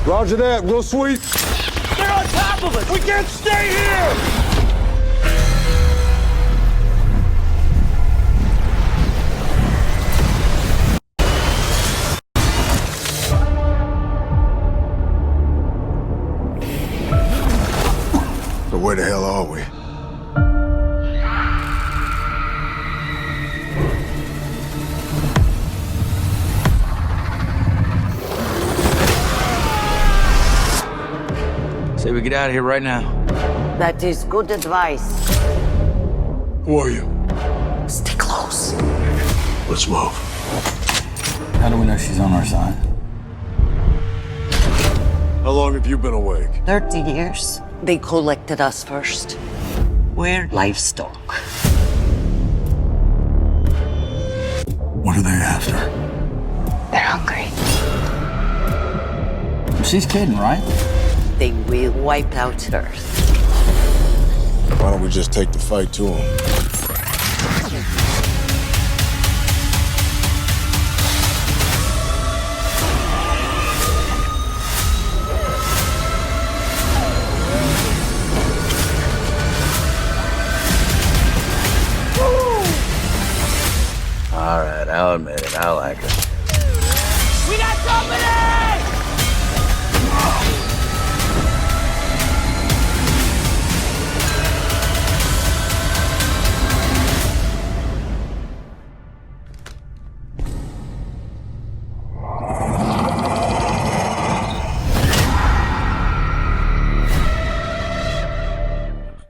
Roger that, real sweet. They're on top of us! We can't stay here! So where the hell are we? Say we get out of here right now. That is good advice. Who are you? Stay close. Let's move. How do we know she's on our side? How long have you been awake? 30 years. They collected us first. We're livestock. What are they after? They're hungry. She's kidding, right? They will wipe out Earth. Why don't we just take the fight to them? All right, I'll admit it. I like her. We got company!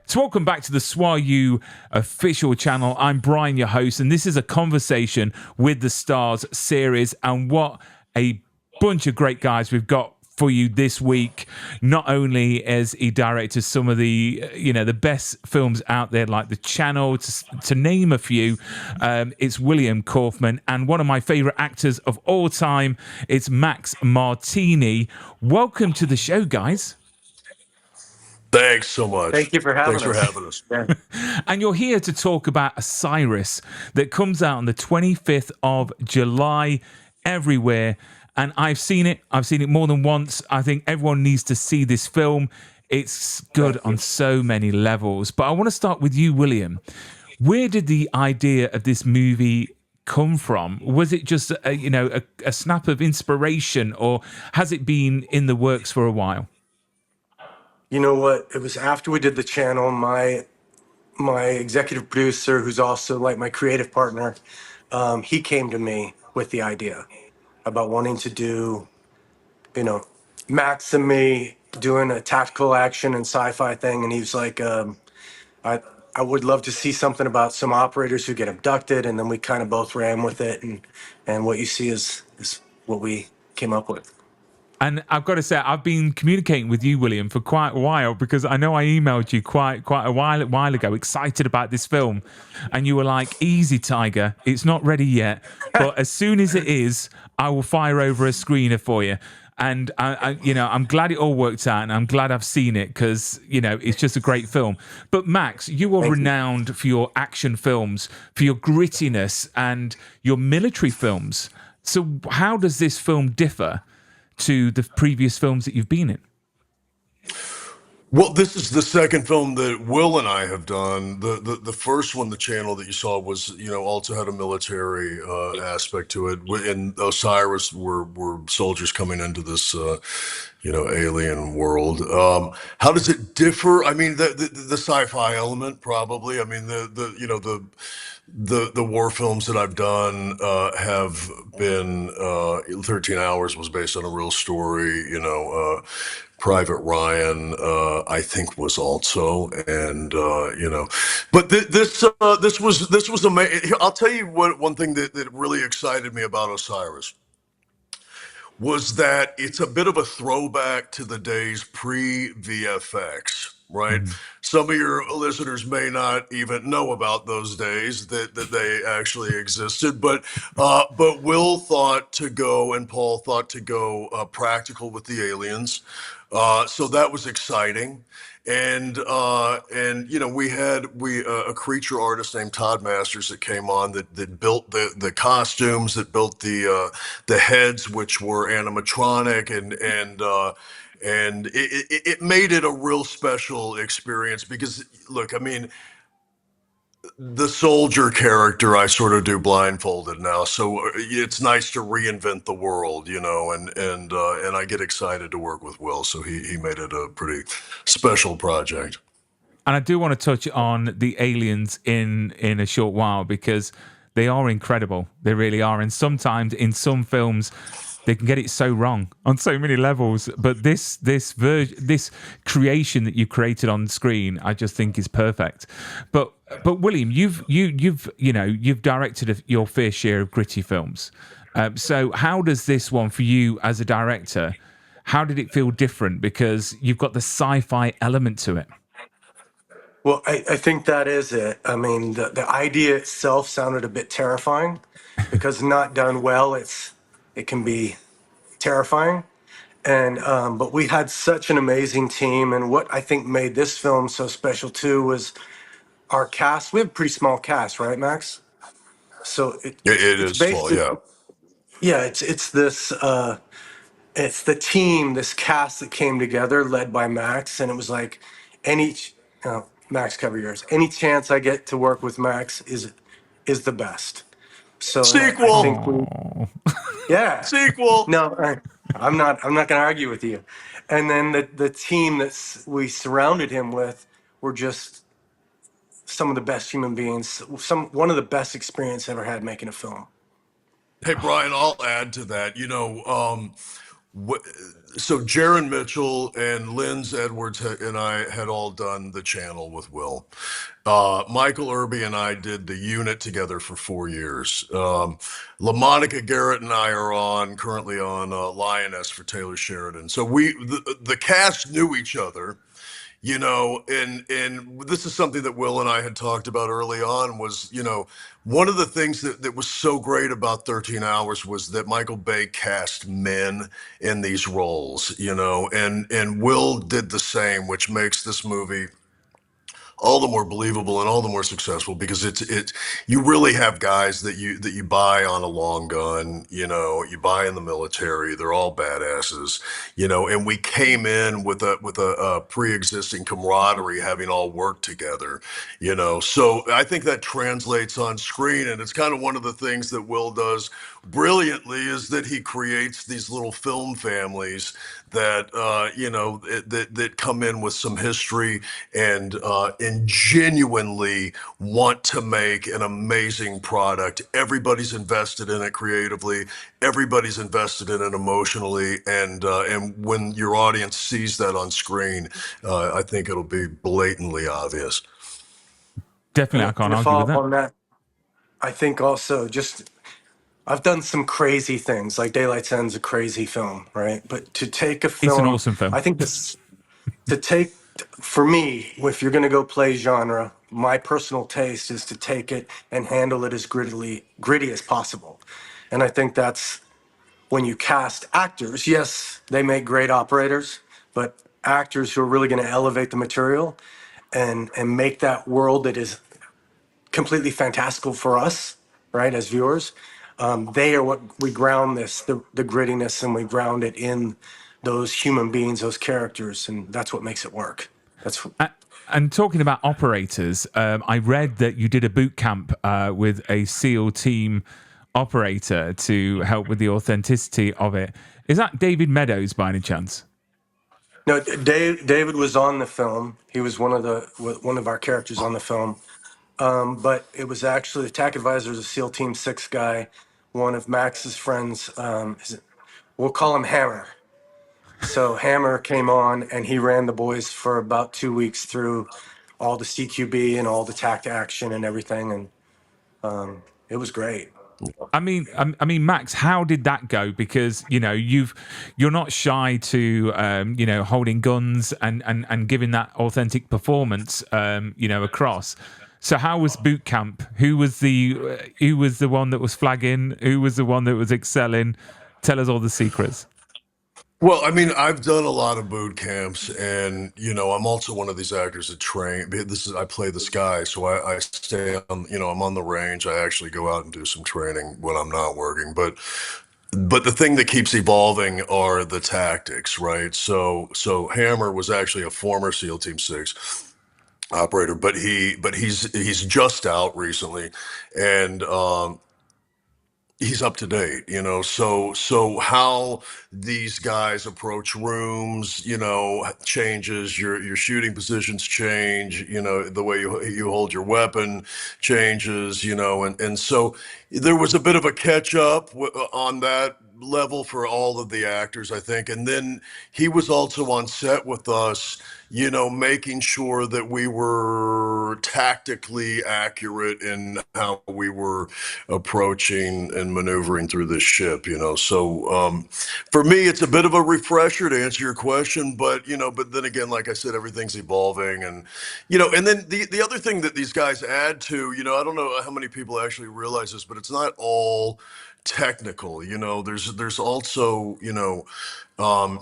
So welcome back to the SWAU official channel. I'm Bryan, your host, and this is a conversation with the stars series. And what a bunch of great guys we've got for you this week. Not only as he directed some of the, the best films out there, like The Channel, to name a few. It's William Kaufman, and one of my favorite actors of all time, it's Max Martini. Welcome to the show, guys. Thanks so much. Thank you for having us. Thanks for having us. Yeah. And you're here to talk about Osiris that comes out on the 25th of July everywhere. And I've seen it. I've seen it more than once. I think everyone needs to see this film. It's good on so many levels. But I want to start with you, William. Where did the idea of this movie come from? Was it just a snap of inspiration, or has it been in the works for a while? You know what? It was after we did The Channel. My executive producer, who's also like my creative partner, he came to me with the idea about wanting to do, Max and me doing a tactical action and sci-fi thing, and he was like, I would love to see something about some operators who get abducted, and then we kind of both ran with it, and what you see is what we came up with. And I've got to say, I've been communicating with you, William, for quite a while, because I know I emailed you quite a while ago, excited about this film, and you were like, "Easy, Tiger, it's not ready yet, but as soon as it is, I will fire over a screener for you." And I'm glad it all worked out, and I'm glad I've seen it, because it's just a great film. But Max, you are renowned for your action films, for your grittiness, and your military films. So how does this film differ to the previous films that you've been in? Well, this is the second film that Will and I have done. The first one, The Channel, that you saw was, also had a military aspect to it. In Osiris, were soldiers coming into this, alien world. How does it differ? I mean, the sci-fi element, probably. I mean, the war films that I've done have been 13 Hours was based on a real story. Private Ryan, I think, was also, and but this was amazing. I'll tell you one thing that really excited me about Osiris was that it's a bit of a throwback to the days pre-VFX, right? some of your listeners may not even know about those days that they actually existed. But Will thought to go and Paul thought to go practical with the aliens. So that was exciting. And you know, we had a creature artist named Todd Masters that came on that built the costumes, that built the heads, which were animatronic, and it made it a real special experience because look, I mean, the soldier character I sort of do blindfolded now, so it's nice to reinvent the world, you know, and I get excited to work with Will, so he made it a pretty special project. And I do want to touch on the aliens in a short while because they are incredible. They really are. And sometimes in some films, they can get it so wrong on so many levels. But this creation that you created on screen, I just think is perfect. But William, you've directed your fair share of gritty films. So how does this one for you as a director? How did it feel different? Because you've got the sci-fi element to it. Well, I think that is it. I mean, the idea itself sounded a bit terrifying because not done well, it can be terrifying. And but we had such an amazing team, and what I think made this film so special too was our cast. We have a pretty small cast, right, Max? So It it's is small, basically, yeah. yeah, it's this it's the team, this cast that came together, led by Max, and it was like any Max, cover yours. Any chance I get to work with Max is the best. So, and I Sequel, think Oh, yeah, sequel. no, I'm not going to argue with you. And then the team that we surrounded him with were just some of the best human beings. One of the best experience I ever had making a film. Hey, Brian, I'll add to that. You know, Wh- so Jaron Mitchell and Linz Edwards and I had all done the channel with Will. Michael Irby and I did the unit together for 4 years. LaMonica Garrett and I are currently on Lioness for Taylor Sheridan. So the cast knew each other, you know, and this is something that Will and I had talked about early on was, you know, one of the things that was so great about 13 Hours was that Michael Bay cast men in these roles, you know, and Will did the same, which makes this movie all the more believable and all the more successful because it's you really have guys that you buy on a long gun, you know, you buy in the military, they're all badasses, you know, and we came in with a pre-existing camaraderie, having all worked together, you know. So I think that translates on screen, and it's kind of one of the things that Will does brilliantly is that he creates these little film families that you know that come in with some history and genuinely want to make an amazing product. Everybody's invested in it creatively. Everybody's invested in it emotionally, and when your audience sees that on screen, I think it'll be blatantly obvious. definitely, I can't And to argue follow with up that. on that, I think also just I've done some crazy things. Like Daylight's End's a crazy film, right? But to take a It's an film, awesome film. I think this to take for me, if you're going to go play genre, my personal taste is to take it and handle it as gritty as possible. And I think that's when you cast actors. Yes, they make great operators, but actors who are really going to elevate the material and make that world that is completely fantastical for us, right, as viewers. They are what we ground the grittiness, and we ground it in those human beings, those characters, and that's what makes it work. That's And talking about operators, I read that you did a boot camp with a SEAL team operator to help with the authenticity of it. Is that David Meadows by any chance? no. David was on the film. He was one of our characters on the film. But it was actually the attack advisor is a SEAL Team 6 guy, one of Max's friends. We'll call him Hammer. So Hammer came on and he ran the boys for about 2 weeks through all the CQB and all the tact action and everything, and it was great. I mean, Max, how did that go? Because you're not shy to holding guns and giving that authentic performance, across. So how was boot camp? Who was the one that was flagging? Who was the one that was excelling? Tell us all the secrets. Well, I mean, I've done a lot of boot camps, and I'm also one of these actors that train. I play this guy, so I stay on. I'm on the range. I actually go out and do some training when I'm not working. But the thing that keeps evolving are the tactics, right? So Hammer was actually a former SEAL Team 6 operator, but he's just out recently, and he's up to date, so how these guys approach rooms, changes, your shooting positions change, the way you hold your weapon changes, and so there was a bit of a catch up on that level for all of the actors, I think. And then he was also on set with us, making sure that we were tactically accurate in how we were approaching and maneuvering through this ship, So for me, it's a bit of a refresher to answer your question, but then again, like I said, everything's evolving, and then the other thing that these guys add to, I don't know how many people actually realize this, but it's not all technical. There's also, um,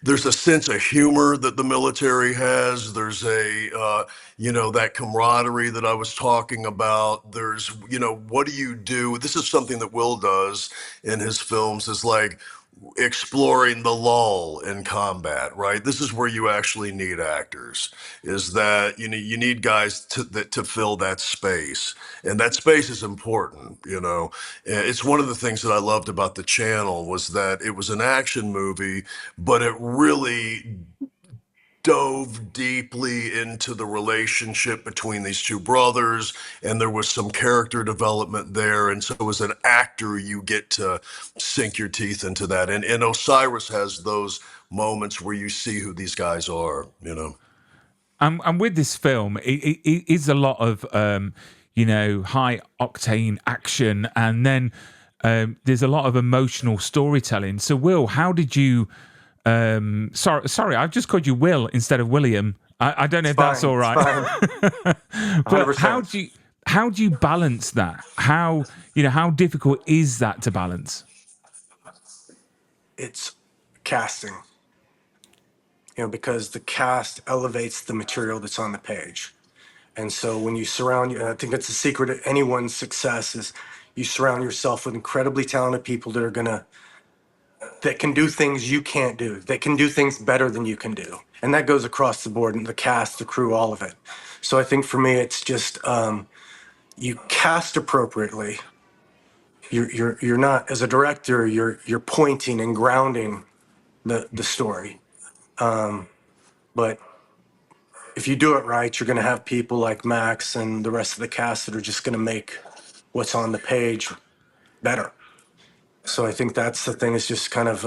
there's a sense of humor that the military has. There's that camaraderie that I was talking about. There's, what do you do? This is something that Will does in his films, is like exploring the lull in combat, right? This is where you actually need actors, is that, you need guys to fill that space. And that space is important, It's one of the things that I loved about the channel, was that it was an action movie, but it really dove deeply into the relationship between these two brothers, and there was some character development there. And so as an actor, you get to sink your teeth into that. And Osiris has those moments where you see who these guys are, And with this film, it is a lot of high octane action, and then there's a lot of emotional storytelling. So, Will, how did you? Sorry, I've just called you Will instead of William. I don't know if that's all right. But how do you balance that? How difficult is that to balance? It's casting, because the cast elevates the material that's on the page. And so when you surround you, and I think that's the secret of anyone's success, is you surround yourself with incredibly talented people that can do things you can't do. They can do things better than you can do. And that goes across the board, and the cast, the crew, all of it. So I think for me, it's just you cast appropriately. You're not, as a director, you're pointing and grounding the story. But if you do it right, you're going to have people like Max and the rest of the cast that are just going to make what's on the page better. So I think that's the thing, is just kind of,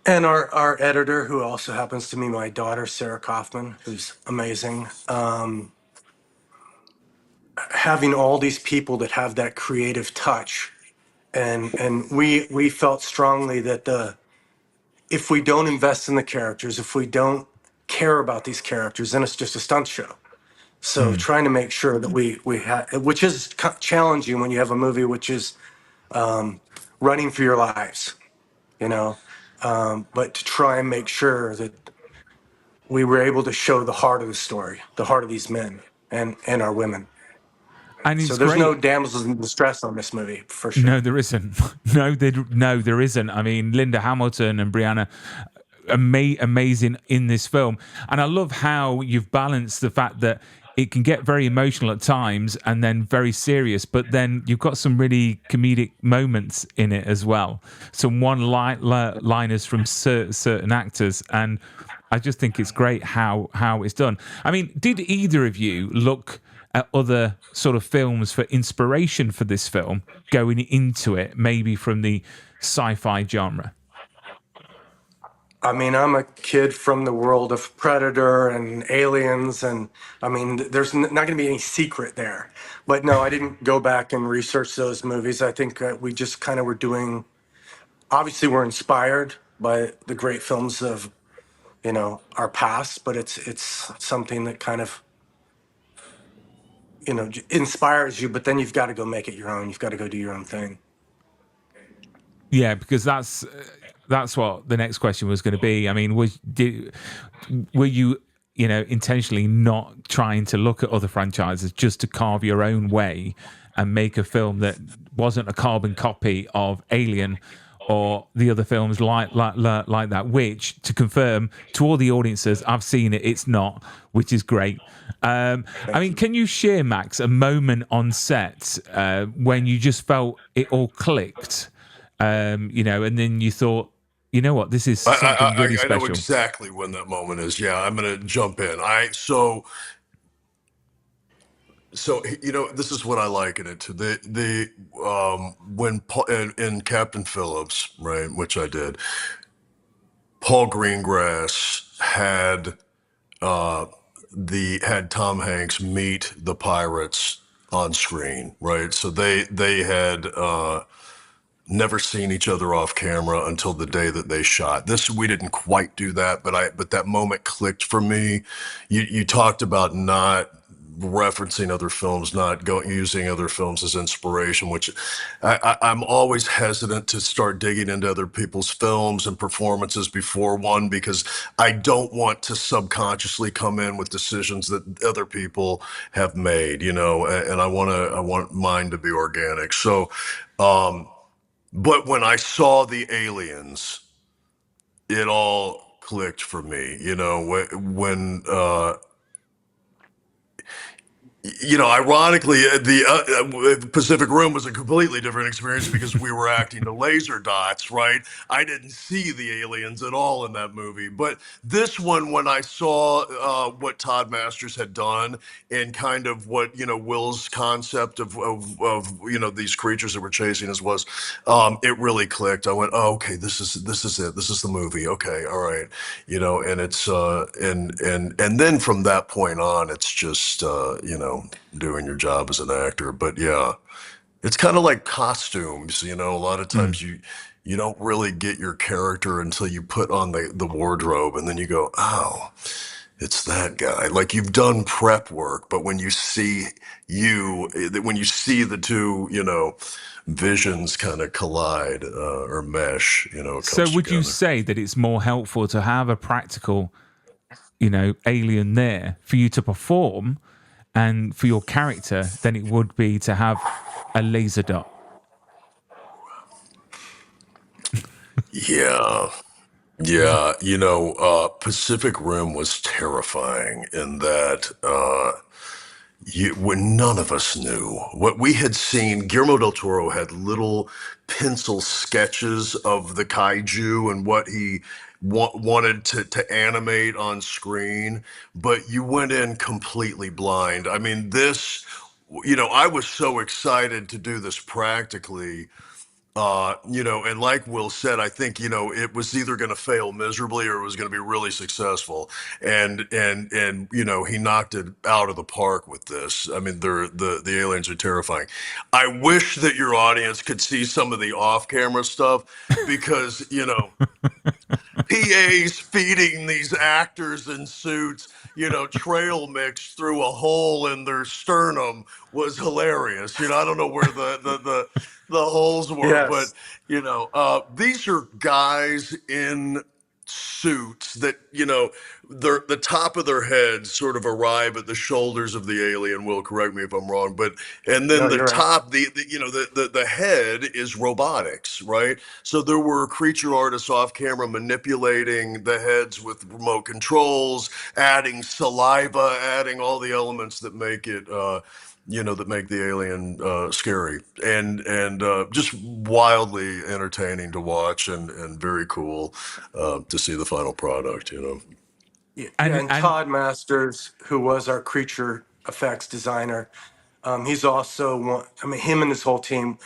and our editor, who also happens to be my daughter, Sarah Kaufman, who's amazing. Having all these people that have that creative touch, and we felt strongly that if we don't invest in the characters, if we don't care about these characters, then it's just a stunt show. So trying to make sure that we have, which is challenging when you have a movie which is running for your lives, but to try and make sure that we were able to show the heart of the story, the heart of these men and our women. And So it's there's great. no damsels in distress on this movie, for sure. No, there isn't. No, there isn't. I mean, Linda Hamilton and Brianna, amazing in this film. And I love how you've balanced the fact that it can get very emotional at times and then very serious, but then you've got some really comedic moments in it as well. Some one-liners from certain actors, and I just think it's great how it's done. I mean, did either of you look at other sort of films for inspiration for this film going into it, maybe from the sci-fi genre? I mean, I'm a kid from the world of Predator and Aliens, and I mean, there's not going to be any secret there. But no, I didn't go back and research those movies. I think we just kind of were doing. Obviously, we're inspired by the great films of our past, but it's something that kind of inspires you. But then you've got to go make it your own. You've got to go do your own thing. Yeah, because that's what the next question was going to be. I mean, were you intentionally not trying to look at other franchises just to carve your own way and make a film that wasn't a carbon copy of Alien or the other films like that? Which, to confirm to all the audiences, I've seen it. It's not, which is great. I mean, can you share, Max, a moment on set when you just felt it all clicked? And then you thought, you know what, this is something really I know special. exactly when that moment is. Yeah, I'm gonna jump in. So this is what I liken it to. When Paul, in Captain Phillips, right, which I did, Paul Greengrass had Tom Hanks meet the pirates on screen, right? So they had never seen each other off camera until the day that they shot. We didn't quite do that, but that moment clicked for me. You talked about not referencing other films, not using other films as inspiration, which I'm always hesitant to start digging into other people's films and performances before one, because I don't want to subconsciously come in with decisions that other people have made, and I want mine to be organic. So, but when I saw the aliens, it all clicked for me. When ironically, the Pacific Rim was a completely different experience because we were acting to laser dots, right? I didn't see the aliens at all in that movie. But this one, when I saw what Todd Masters had done and kind of what, Will's concept of these creatures that we're chasing us was, it really clicked. I went, oh, okay, this is it. This is the movie. Okay, all right. And it's and then from that point on, it's just doing your job as an actor. But yeah, it's kind of like costumes. A lot of times you don't really get your character until you put on the wardrobe, and then you go, oh, it's that guy. Like, you've done prep work, but when you see the two, visions kind of collide or mesh, it So comes would you together. say that it's more helpful to have a practical, alien there for you to perform and for your character than it would be to have a laser dot? Yeah. Yeah, Pacific Rim was terrifying in that when none of us knew what we had seen. Guillermo del Toro had little pencil sketches of the kaiju and what he wanted to animate on screen, but you went in completely blind. I mean, I was so excited to do this practically. And like Will said, I think, it was either going to fail miserably or it was going to be really successful. And he knocked it out of the park with this. I mean, the aliens are terrifying. I wish that your audience could see some of the off-camera stuff because, PAs feeding these actors in suits, trail mix through a hole in their sternum was hilarious. I don't know where the holes were, but Yes. these are guys in suits that the top of their heads sort of arrive at the shoulders of the alien. Will, correct me if I'm wrong, but and then No, the you're right. top, the head is robotics, right? So there were creature artists off camera manipulating the heads with remote controls, adding saliva, adding all the elements that make it that make the alien scary and just wildly entertaining to watch and very cool to see the final product. Yeah, And and Todd Masters, who was our creature effects designer, he's also one. I mean, him and his whole team,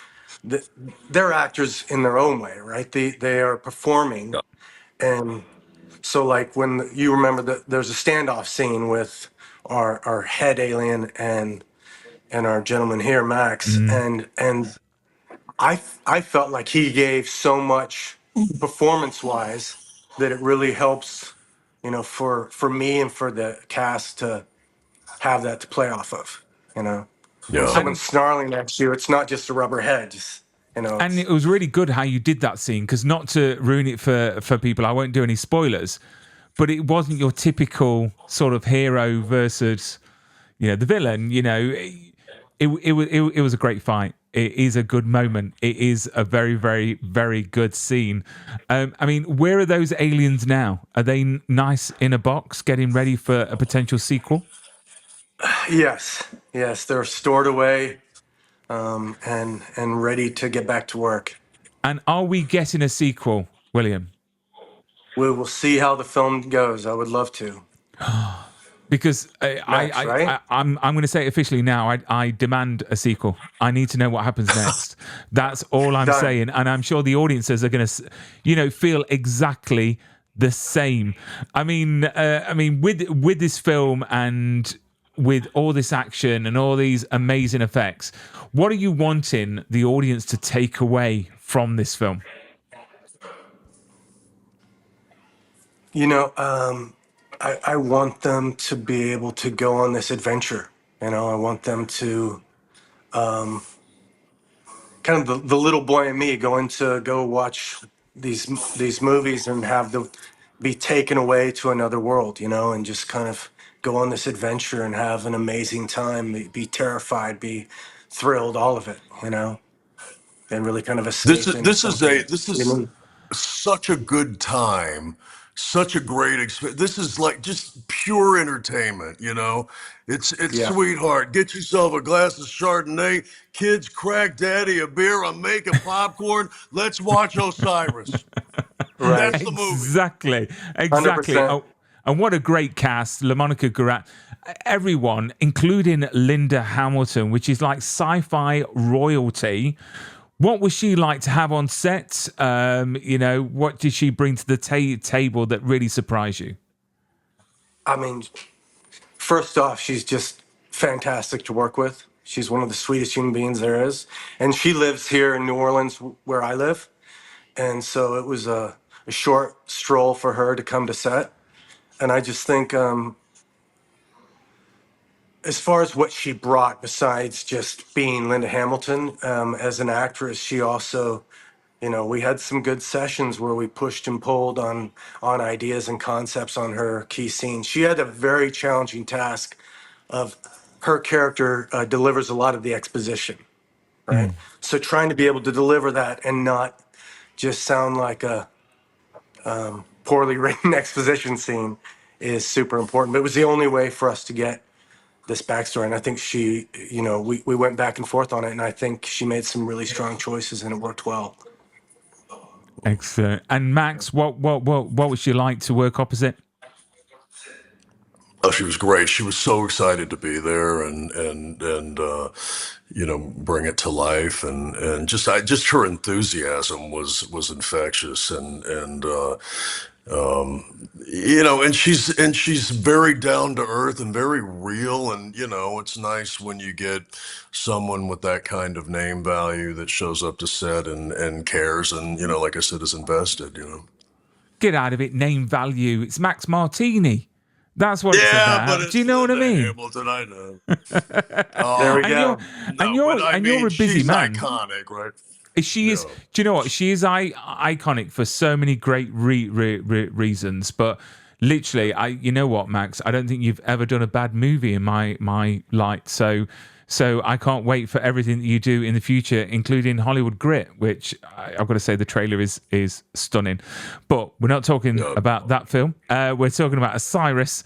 th- they're actors in their own way, right? They are performing, and So like when you remember that there's a standoff scene with our head alien and our gentleman here, Max, and I felt like he gave so much performance wise that it really helps, for me and for the cast to have that to play off of, When Yeah. someone's And snarling next to you, it's not just a rubber head, and it's it was really good how you did that scene, because not to ruin it for people, I won't do any spoilers, but it wasn't your typical sort of hero versus the villain. It was a great fight. It is a good moment. It is a very, very, very good scene. I mean, where are those aliens now? Are they nice in a box, getting ready for a potential sequel? yes, they're stored away, and ready to get back to work. And are we getting a sequel, William? We will see how the film goes. I would love to. Because Max, right? I'm going to say it officially now. I demand a sequel. I need to know what happens next. That's all I'm Done. saying, and I'm sure the audiences are going to, feel exactly the same. I mean, with this film and with all this action and all these amazing effects, what are you wanting the audience to take away from this film? I want them to be able to go on this adventure. I want them to kind of the little boy in me going to go watch these movies and have them be taken away to another world, and just kind of go on this adventure and have an amazing time, be terrified, be thrilled, all of it, and really kind of This escape is into this is a something. this is such a good time, such a great experience. This is like just pure entertainment. It's Yeah, sweetheart. Get yourself a glass of Chardonnay. Kids, crack daddy a beer. I'm making popcorn. Let's watch Osiris. right. That's the movie. Exactly. 100%. Oh, and what a great cast. LaMonica Garat, everyone, including Linda Hamilton, which is like sci-fi royalty. What was she like to have on set? What did she bring to the table that really surprised you? I mean, first off, she's just fantastic to work with. She's one of the sweetest human beings there is. And she lives here in New Orleans, where I live. And so it was a short stroll for her to come to set. And I just think, as far as what she brought, besides just being Linda Hamilton, as an actress, she also, we had some good sessions where we pushed and pulled on ideas and concepts on her key scenes. She had a very challenging task of her character delivers a lot of the exposition, right? So trying to be able to deliver that and not just sound like a poorly written exposition scene is super important. But it was the only way for us to get this backstory. And I think she, we went back and forth on it. And I think she made some really strong choices and it worked well. Excellent. And Max, what was she like to work opposite? Oh, she was great. She was so excited to be there and bring it to life and just her enthusiasm was infectious and she's very down to earth and very real and it's nice when you get someone with that kind of name value that shows up to set and cares and like I said is invested. Get out of it, name value. It's Max Martini. That's what it's Yeah, but about. it's Do you know what I mean? Hamilton, I know. There we And go. you're a busy she's man. iconic, right? She is. Yeah. Do you know what? She is iconic for so many great reasons. But literally, you know what, Max? I don't think you've ever done a bad movie in my light. So I can't wait for everything that you do in the future, including Hollywood Grit, which I've got to say the trailer is stunning. But we're not talking about that film. We're talking about Osiris,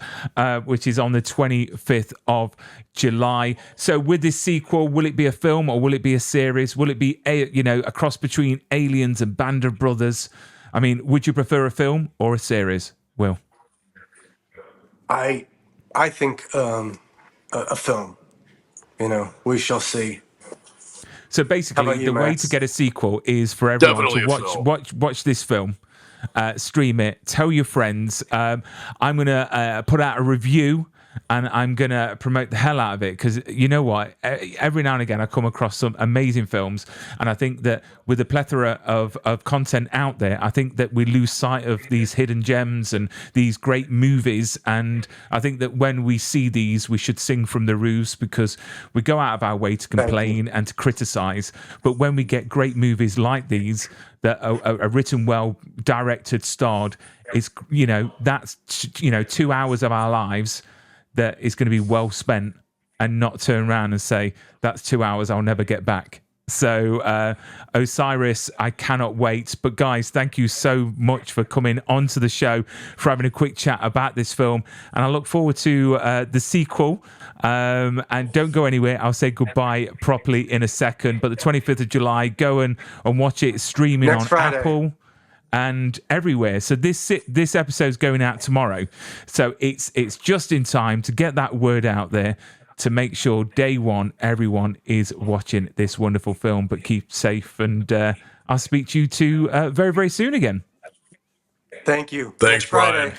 which is on the 25th of July. So with this sequel, will it be a film or will it be a series? Will it be a cross between Aliens and Band of Brothers? I mean, would you prefer a film or a series, Will? I think a film. We shall see. So How basically, about you, the way to Max? get a sequel is for everyone Definitely to a film. watch this film stream it, tell your friends. I'm going to put out a review, and I'm going to promote the hell out of it, because you know what? Every now and again, I come across some amazing films, and I think that with the plethora of content out there, I think that we lose sight of these hidden gems and these great movies. And I think that when we see these, we should sing from the roofs, because we go out of our way to complain and to criticize. But when we get great movies like these that are written well, directed, starred, it's, that's 2 hours of our lives that is going to be well spent, and not turn around and say, that's 2 hours I'll never get back. So Osiris, I cannot wait. But guys, thank you so much for coming onto the show, for having a quick chat about this film. And I look forward to the sequel. And don't go anywhere. I'll say goodbye properly in a second. But the 25th of July, go and watch it. It's streaming Next on Friday. Apple and everywhere. So this episode's going out tomorrow, so it's just in time to get that word out there, to make sure day one everyone is watching this wonderful film. But keep safe, and I'll speak to you two very, very soon again. Thanks, Thanks, Friday. Bryan.